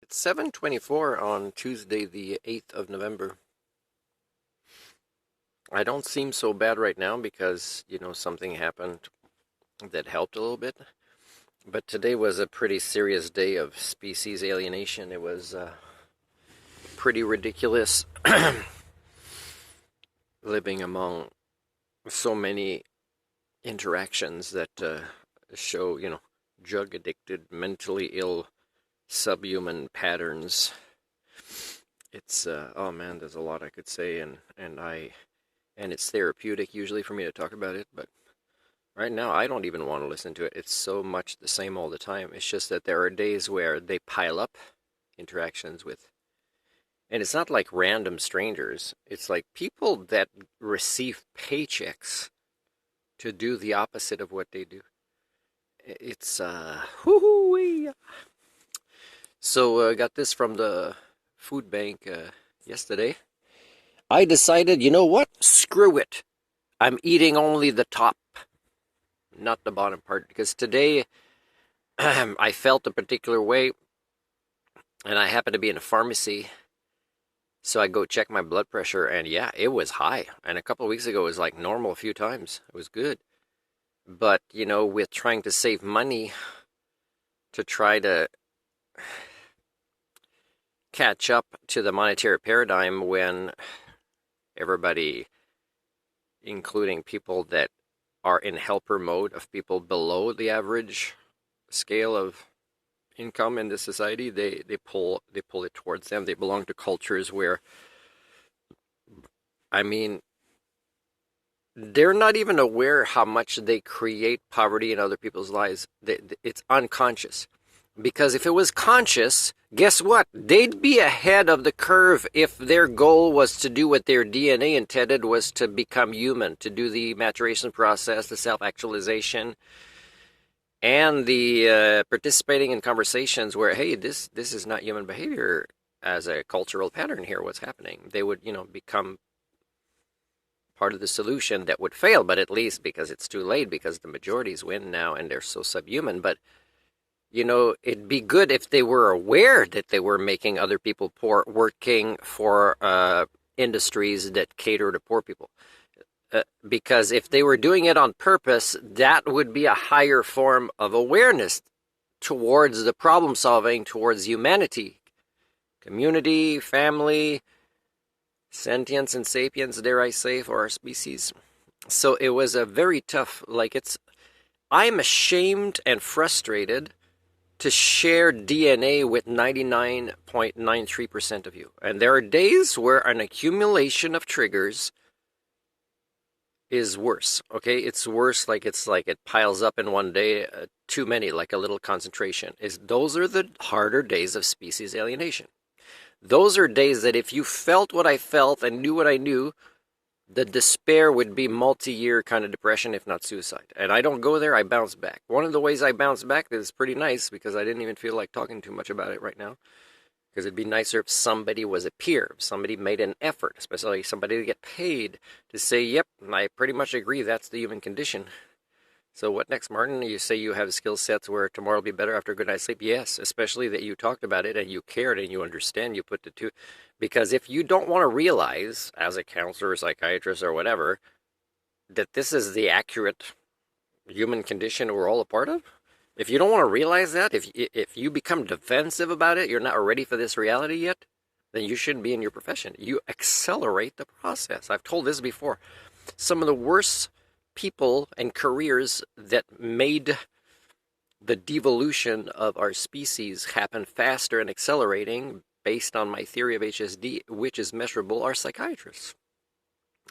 It's 7:24 on Tuesday, the 8th of November. I don't seem so bad right now because, something happened that helped a little bit. But today was a pretty serious day of species alienation. It was pretty ridiculous living among so many interactions that show, drug addicted, mentally ill, subhuman patterns. It's oh man, there's a lot I could say, and it's therapeutic usually for me to talk about it, but right now I don't even want to listen to it. It's so much the same all the time. It's just that there are days where they pile up interactions with, and it's not like random strangers. It's like people that receive paychecks to do the opposite of what they do. It's whoo-hoo-wee. So got this from the food bank yesterday. I decided, you know what? Screw it. I'm eating only the top, not the bottom part, because today I felt a particular way, and I happened to be in a pharmacy, so I go check my blood pressure, and yeah, it was high. And a couple of weeks ago, it was like normal a few times. It was good. But, with trying to save money to try to catch up to the monetary paradigm when everybody, including people that are in helper mode of people below the average scale of income in this society, they pull it towards them. They belong to cultures where, I mean, they're not even aware how much they create poverty in other people's lives. It's unconscious. Because if it was conscious, guess what? They'd be ahead of the curve if their goal was to do what their DNA intended, was to become human, to do the maturation process, the self-actualization, and the participating in conversations where, hey, this is not human behavior as a cultural pattern here, what's happening. They would, become part of the solution that would fail, but at least because it's too late, because the majorities win now and they're so subhuman. But it'd be good if they were aware that they were making other people poor, working for industries that cater to poor people. Because if they were doing it on purpose, that would be a higher form of awareness towards the problem solving, towards humanity, community, family, sentience and sapience, dare I say, for our species. So it was a very tough, I'm ashamed and frustrated to share DNA with 99.93% of you. And there are days where an accumulation of triggers is worse. Okay, it's worse, like it piles up in one day, too many, like a little concentration. Those are the harder days of species alienation. Those are days that if you felt what I felt and knew what I knew, the despair would be multi-year kind of depression, if not suicide. And I don't go there, I bounce back. One of the ways I bounce back is pretty nice, because I didn't even feel like talking too much about it right now. Because it'd be nicer if somebody was a peer, if somebody made an effort, especially somebody to get paid, to say, yep, I pretty much agree, that's the human condition. So what next, Martin? You say you have skill sets where tomorrow will be better after a good night's sleep? Yes, especially that you talked about it and you cared and you understand, you put the two. Because if you don't want to realize, as a counselor or psychiatrist or whatever, that this is the accurate human condition we're all a part of, if you don't want to realize that, if you become defensive about it, you're not ready for this reality yet, then you shouldn't be in your profession. You accelerate the process. I've told this before. Some of the worst people and careers that made the devolution of our species happen faster and accelerating, based on my theory of HSD, which is measurable, are psychiatrists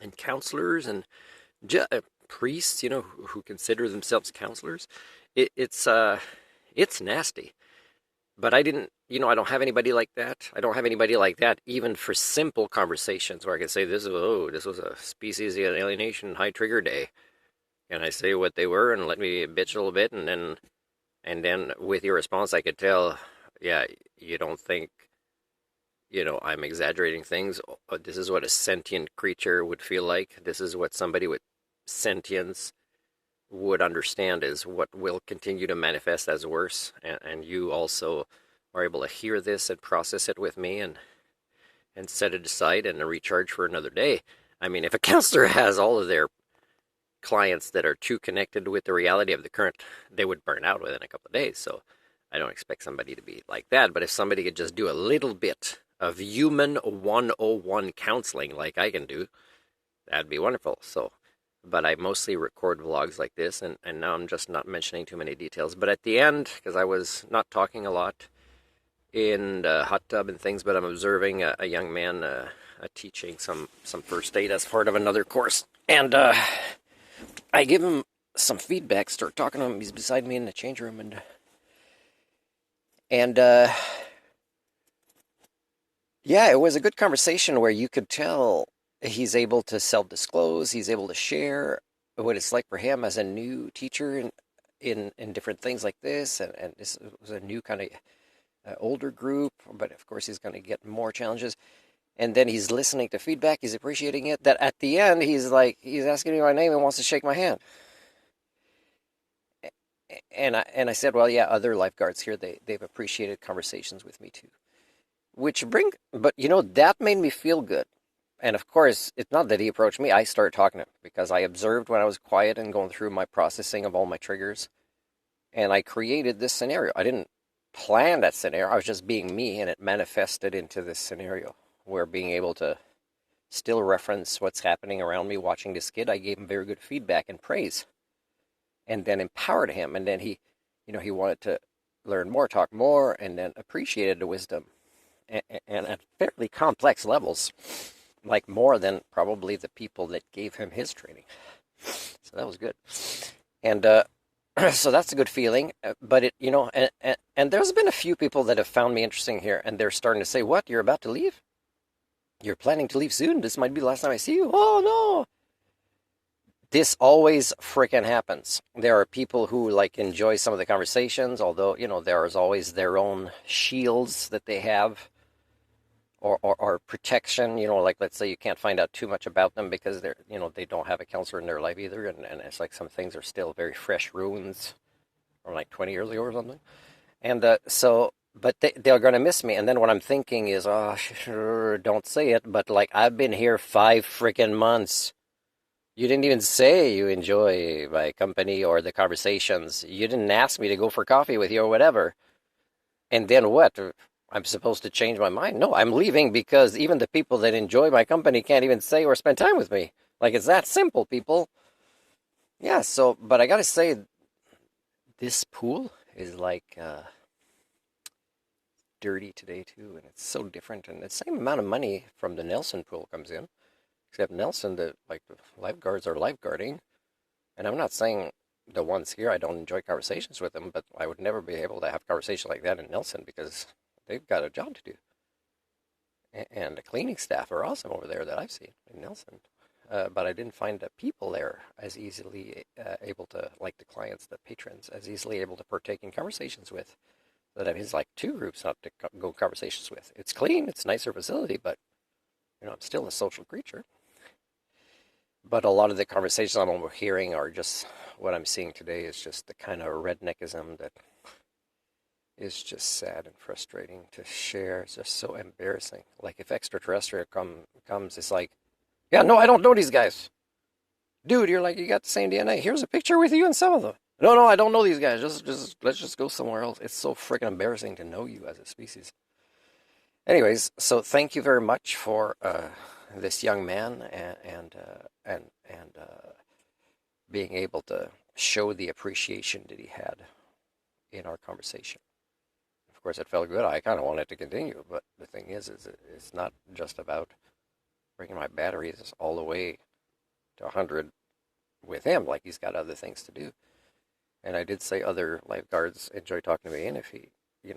and counselors and priests, who consider themselves counselors. It's nasty. But I don't have anybody like that. I don't have anybody like that even for simple conversations where I can say, this was a species alienation high trigger day. And I say what they were and let me bitch a little bit, and then with your response I could tell, yeah, you don't think, I'm exaggerating things. This is what a sentient creature would feel like. This is what somebody with sentience would understand is what will continue to manifest as worse. And you also are able to hear this and process it with me and set it aside and recharge for another day. I mean, if a counselor has all of their clients that are too connected with the reality of the current, they would burn out within a couple of days. So I don't expect somebody to be like that. But if somebody could just do a little bit of human 101 counseling like I can do, that'd be wonderful. So, but I mostly record vlogs like this, and now I'm just not mentioning too many details. But at the end, because I was not talking a lot in the hot tub and things, but I'm observing a young man teaching some first aid as part of another course. And I give him some feedback, start talking to him. He's beside me in the change room, and yeah, it was a good conversation where you could tell he's able to self-disclose, he's able to share what it's like for him as a new teacher in different things like this, and this was a new kind of older group, but of course he's going to get more challenges. And then he's listening to feedback, he's appreciating it, that at the end he's asking me my name and wants to shake my hand. And I said, well, yeah, other lifeguards here, they've appreciated conversations with me too. But that made me feel good. And of course, it's not that he approached me, I started talking to him because I observed when I was quiet and going through my processing of all my triggers. And I created this scenario. I didn't plan that scenario, I was just being me, and it manifested into this scenario where being able to still reference what's happening around me watching this kid, I gave him very good feedback and praise. And then empowered him, and then he wanted to learn more, talk more, and then appreciated the wisdom. And at fairly complex levels, like more than probably the people that gave him his training. So that was good. And so that's a good feeling. But and there's been a few people that have found me interesting here, and they're starting to say, what, you're about to leave? You're planning to leave soon? This might be the last time I see you? Oh, no. This always frickin' happens. There are people who enjoy some of the conversations, although, there is always their own shields that they have. Or protection, let's say you can't find out too much about them because they're, they don't have a counselor in their life either, and it's like some things are still very fresh wounds from 20 years ago or something. And but they're going to miss me. And then what I'm thinking is, oh, sure, don't say it, but I've been here 5 freaking months. You didn't even say you enjoy my company or the conversations. You didn't ask me to go for coffee with you or whatever. And then what? I'm supposed to change my mind? No, I'm leaving because even the people that enjoy my company can't even say or spend time with me. It's that simple, people. Yeah, but I gotta say, this pool is dirty today too, and it's so different. And the same amount of money from the Nelson pool comes in, except Nelson, the lifeguards are lifeguarding. And I'm not saying the ones here, I don't enjoy conversations with them, but I would never be able to have a conversation like that in Nelson because they've got a job to do. And the cleaning staff are awesome over there that I've seen in Nelson. But I didn't find the people there as easily able to, the clients, the patrons, as easily able to partake in conversations with. That it's 2 groups not to go conversations with. It's clean, it's a nicer facility, but, I'm still a social creature. But a lot of the conversations I'm overhearing are just, what I'm seeing today is just the kind of redneckism that is just sad and frustrating to share. It's just so embarrassing. If extraterrestrial comes, it's yeah, no, I don't know these guys. Dude, you're you got the same DNA. Here's a picture with you and some of them. No, I don't know these guys. Let's just go somewhere else. It's so freaking embarrassing to know you as a species. Anyways, so thank you very much for this young man and being able to show the appreciation that he had in our conversation. Of course, it felt good. I kind of wanted to continue, but the thing is it's not just about bringing my batteries all the way to 100 with him. He's got other things to do. And I did say other lifeguards enjoy talking to me, and if he,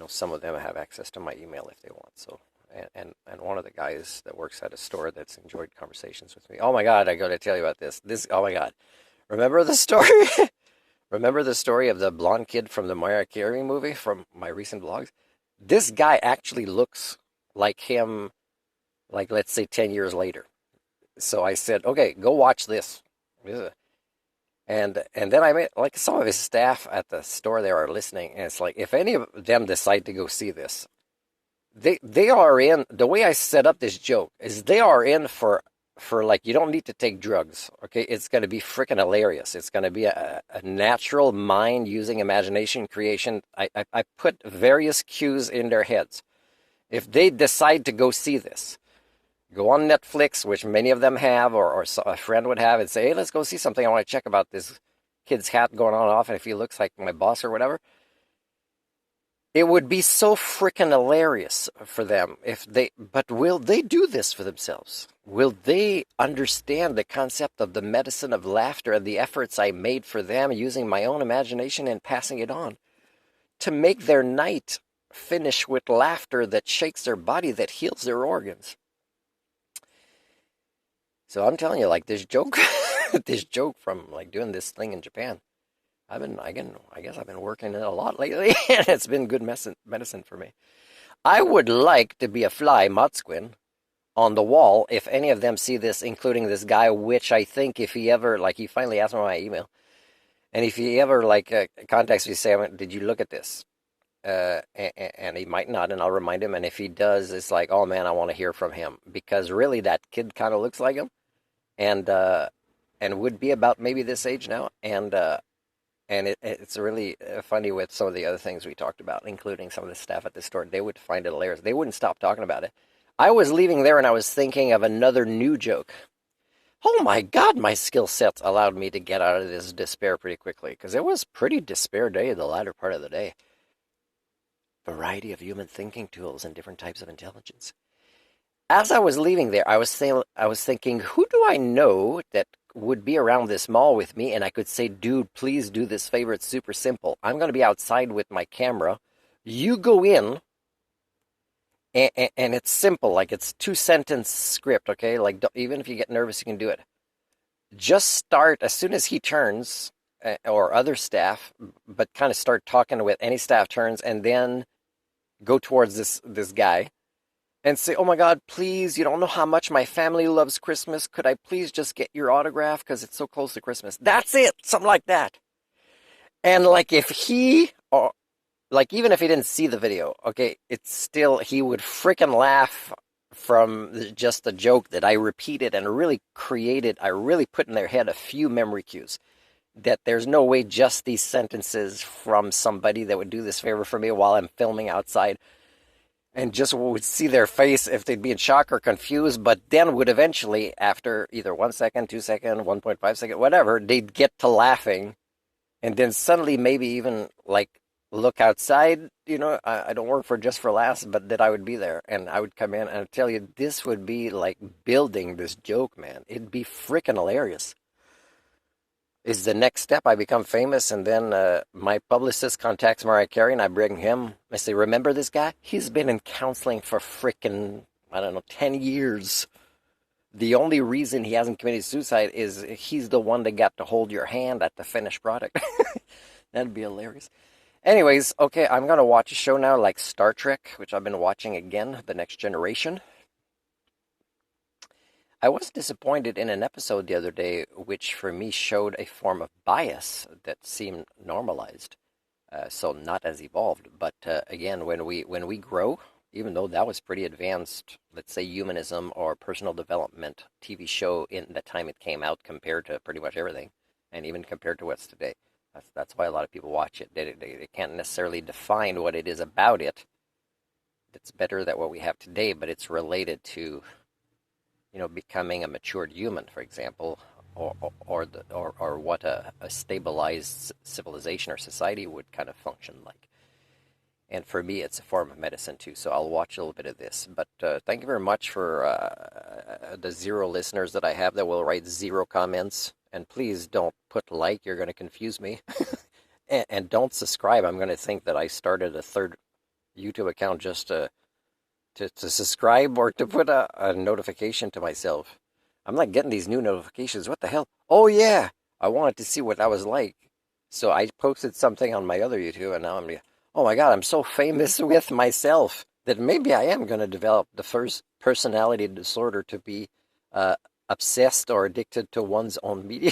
some of them have access to my email if they want. So, and one of the guys that works at a store that's enjoyed conversations with me. Oh my God, I got to tell you about this. Oh my God, remember the story? Remember the story of the blonde kid from the Mariah Carey movie from my recent vlogs? This guy actually looks like him, let's say 10 years later. So I said, okay, go watch this. And then I met like some of his staff at the store there are listening, and it's like if any of them decide to go see this, they are in. The way I set up this joke is they are in for like you don't need to take drugs. Okay, it's going to be freaking hilarious. It's going to be a natural mind using imagination creation. I put various cues in their heads. If they decide to go see this, go on Netflix, which many of them have, or a friend would have, and say, hey, let's go see something. I want to check about this kid's hat going on and off, and if he looks like my boss or whatever. It would be so freaking hilarious for them if but will they do this for themselves? Will they understand the concept of the medicine of laughter and the efforts I made for them using my own imagination and passing it on to make their night finish with laughter that shakes their body, that heals their organs? So I'm telling you, like this joke, this joke from like doing this thing in Japan. I guess I've been working it a lot lately, and it's been good medicine for me. I would like to be a fly, Motsquin, on the wall if any of them see this, including this guy, which I think if he ever, like, he finally asked me my email, and if he ever, like, contacts me, say, did you look at this? And he might not, and I'll remind him, and if he does, it's like, oh man, I want to hear from him, because really that kid kind of looks like him, and would be about maybe this age now, and it's really funny with some of the other things we talked about, including some of the staff at the store. They would find it hilarious. They wouldn't stop talking about it. I was leaving there and I was thinking of another new joke. Oh my God, my skill sets allowed me to get out of this despair pretty quickly, because it was pretty despair day the latter part of the day. Variety of human thinking tools and different types of intelligence. As I was leaving there, I was thinking, who do I know that would be around this mall with me, and I could say, dude, please do this favor. It's super simple. I'm going to be outside with my camera. You go in, and it's simple. Like, it's 2-sentence script, okay? Like, even if you get nervous, you can do it. Just start as soon as he turns, or other staff, but kind of start talking with any staff turns, and then go towards this guy. And say, oh my God, please, you don't know how much my family loves Christmas. Could I please just get your autograph because it's so close to Christmas? That's it. Something like that. And like if he, or like even if he didn't see the video, okay, it's still, he would freaking laugh from just the joke that I repeated and really created. I really put in their head a few memory cues that there's no way just these sentences from somebody that would do this favor for me while I'm filming outside, and just would see their face if they'd be in shock or confused, but then would eventually, after either 1 second, 2 second, 1.5 second, whatever, they'd get to laughing, and then suddenly maybe even like look outside. I don't work for Just for Laughs, but that I would be there, and I would come in, and I'd tell you, this would be like building this joke, man. It'd be freaking hilarious. Is the next step. I become famous, and then my publicist contacts Mariah Carey, and I bring him. I say, remember this guy? He's been in counseling for freaking, 10 years. The only reason he hasn't committed suicide is he's the one that got to hold your hand at the finished product. That'd be hilarious. Anyways, okay, I'm going to watch a show now like Star Trek, which I've been watching again, The Next Generation. I was disappointed in an episode the other day, which for me showed a form of bias that seemed normalized, so not as evolved. But again, when we grow, even though that was pretty advanced, let's say humanism or personal development TV show in the time it came out compared to pretty much everything, and even compared to what's today. That's why a lot of people watch it. They can't necessarily define what it is about it that's better than what we have today, but it's related to becoming a matured human, for example, or what a stabilized civilization or society would kind of function like. And for me, it's a form of medicine too. So I'll watch a little bit of this. But thank you very much for the 0 listeners that I have that will write 0 comments. And please don't put like. You're going to confuse me. and don't subscribe. I'm going to think that I started a third YouTube account just to subscribe or to put a notification to myself. I'm not getting these new notifications. What the hell? Oh, yeah. I wanted to see what that was like. So I posted something on my other YouTube, and now I'm like, oh my God, I'm so famous with myself that maybe I am going to develop the first personality disorder to be obsessed or addicted to one's own media.